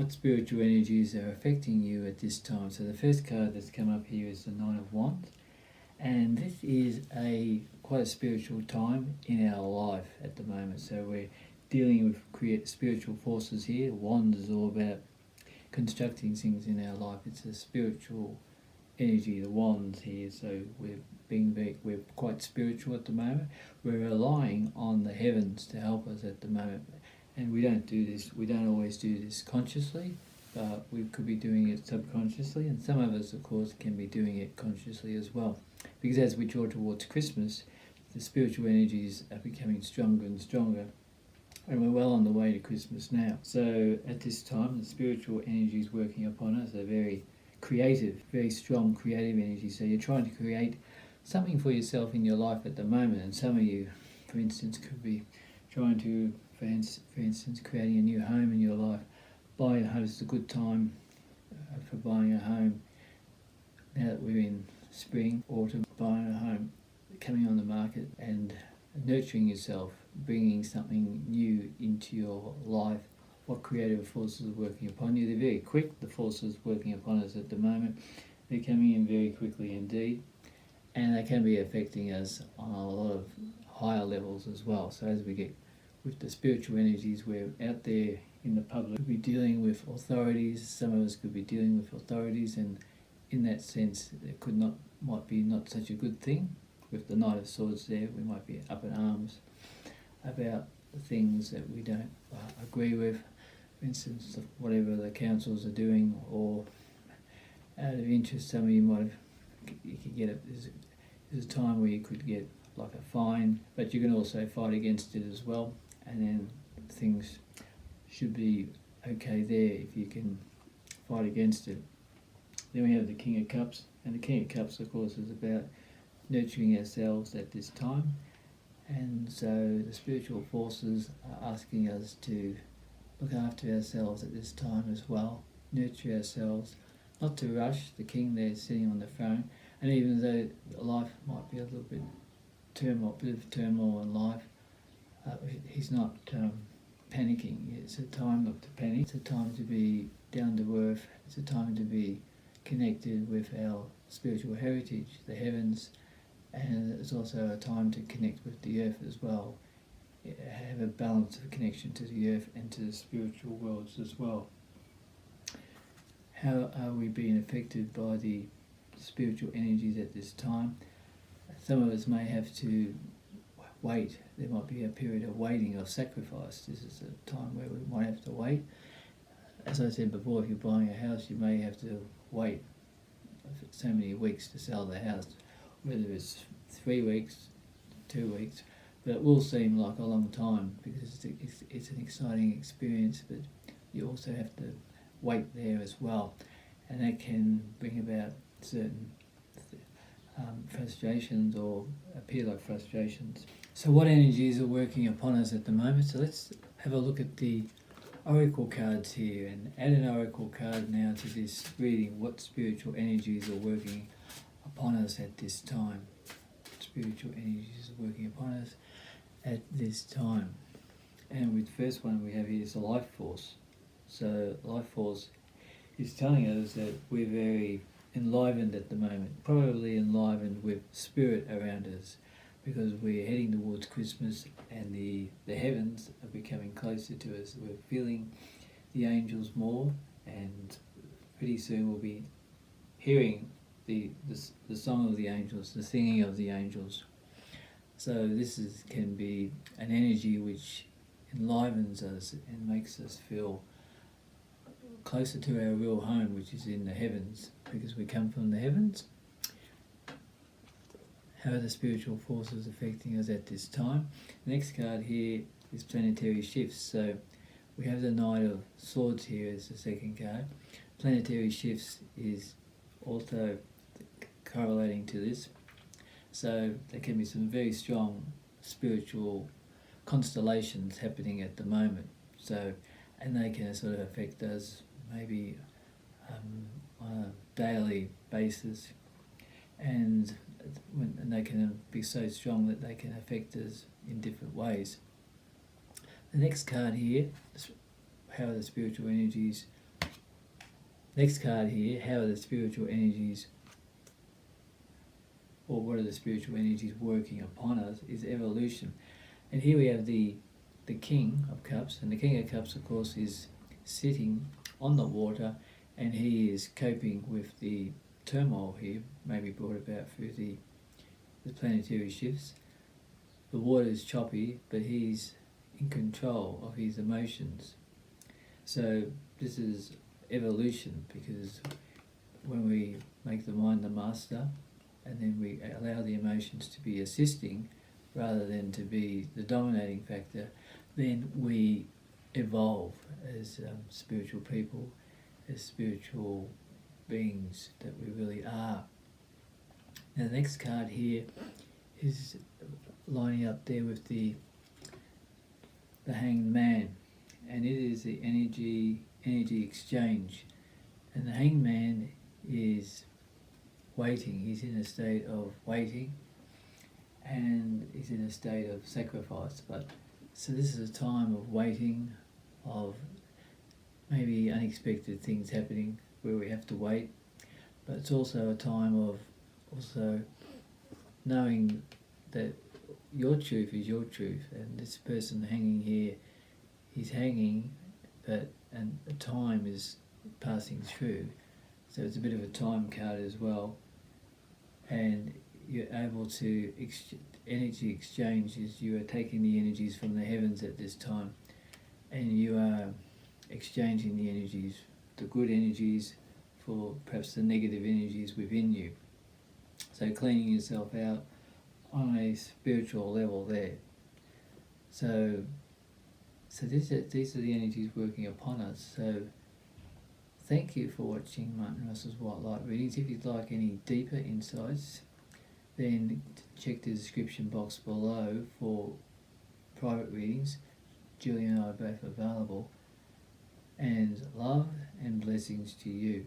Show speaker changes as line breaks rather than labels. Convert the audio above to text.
What spiritual energies are affecting you at this time? So the first card that's come up here is the Nine of Wands, and this is quite a spiritual time in our life at the moment. So we're dealing with spiritual forces here. Wands is all about constructing things in our life. It's a spiritual energy, the wands here. So we're quite spiritual at the moment. We're relying on the heavens to help us at the moment. And we don't always do this consciously, but we could be doing it subconsciously, and some of us, of course, can be doing it consciously as well. Because as we draw towards Christmas, the spiritual energies are becoming stronger and stronger, and we're well on the way to Christmas now. So at this time, the spiritual energies working upon us are very creative, very strong creative energy. So you're trying to create something for yourself in your life at the moment, and some of you, for instance, could be trying to, for instance, creating a new home in your life. Buying a home is a good time for buying a home. Now that we're in spring, autumn, buying a home, coming on the market and nurturing yourself, bringing something new into your life. What creative forces are working upon you? They're very quick, the forces working upon us at the moment. They're coming in very quickly indeed, and they can be affecting us on a lot of higher levels as well. So as we get with the spiritual energies, we're out there in the public, we'll be dealing with authorities. Some of us could be dealing with authorities, and in that sense it might be not such a good thing. With the Knight of Swords there, we might be up in arms about the things that we don't agree with. For instance, whatever the councils are doing, or out of interest, some of you could get there's a time where you could get like a fine, but you can also fight against it as well, and then things should be okay there if you can fight against it. Then we have the King of Cups, and the King of Cups, of course, is about nurturing ourselves at this time, and so the spiritual forces are asking us to look after ourselves at this time as well, nurture ourselves, not to rush. The King there sitting on the throne, and even though life might be a little bit of turmoil in life, he's not panicking. It's a time not to panic. It's a time to be down to earth. It's a time to be connected with our spiritual heritage, the heavens, and it's also a time to connect with the earth as well. Have a balance of connection to the earth and to the spiritual worlds as well. How are we being affected by the spiritual energies at this time? Some of us may have to wait. There might be a period of waiting, of sacrifice. This is a time where we might have to wait. As I said before, if you're buying a house, you may have to wait so many weeks to sell the house, whether it's 3 weeks, 2 weeks, but it will seem like a long time because it's an exciting experience, but you also have to wait there as well, and that can bring about certain frustrations, or appear like frustrations. So what energies are working upon us at the moment? So let's have a look at the oracle cards here, and add an oracle card now to this reading. What spiritual energies are working upon us at this time? Spiritual energies are working upon us at this time. And with the first one we have here is the life force. So life force is telling us that we're very enlivened at the moment, probably enlivened with spirit around us, because we're heading towards Christmas, and the heavens are becoming closer to us. We're feeling the angels more, and pretty soon we'll be hearing the song of the angels, the singing of the angels. So this can be an energy which enlivens us and makes us feel closer to our real home, which is in the heavens, because we come from the heavens. How are the spiritual forces affecting us at this time? The next card here is planetary shifts. So we have the Knight of Swords here as the second card. Planetary shifts is also correlating to this. So there can be some very strong spiritual constellations happening at the moment. So, and they can sort of affect us maybe on a daily basis, and they can be so strong that they can affect us in different ways. The next card here, how are the spiritual energies Next card here, how are the spiritual energies, or what are the spiritual energies working upon us, is evolution. And here we have the King of Cups, and the King of Cups, of course, is sitting on the water, and he is coping with the turmoil here, maybe brought about through the planetary shifts. The water is choppy, but he's in control of his emotions. So this is evolution, because when we make the mind the master, and then we allow the emotions to be assisting rather than to be the dominating factor, then we evolve as spiritual people, as spiritual beings that we really are. Now the next card here is lining up there with the Hanged Man, and it is the energy exchange. And the Hanged Man is waiting. He's in a state of waiting, and he's in a state of sacrifice. But so this is a time of waiting, of maybe unexpected things happening where we have to wait. But it's also a time of also knowing that your truth is your truth, and this person hanging here, he's hanging, and a time is passing through. So it's a bit of a time card as well, and you're able to energy exchanges. You are taking the energies from the heavens at this time, and you are exchanging the energies, the good energies, for perhaps the negative energies within you. So cleaning yourself out on a spiritual level there. So these are the energies working upon us. So thank you for watching Martin Russell's White Light readings. If you'd like any deeper insights, then check the description box below for private readings. Julie and I are both available. And love and blessings to you.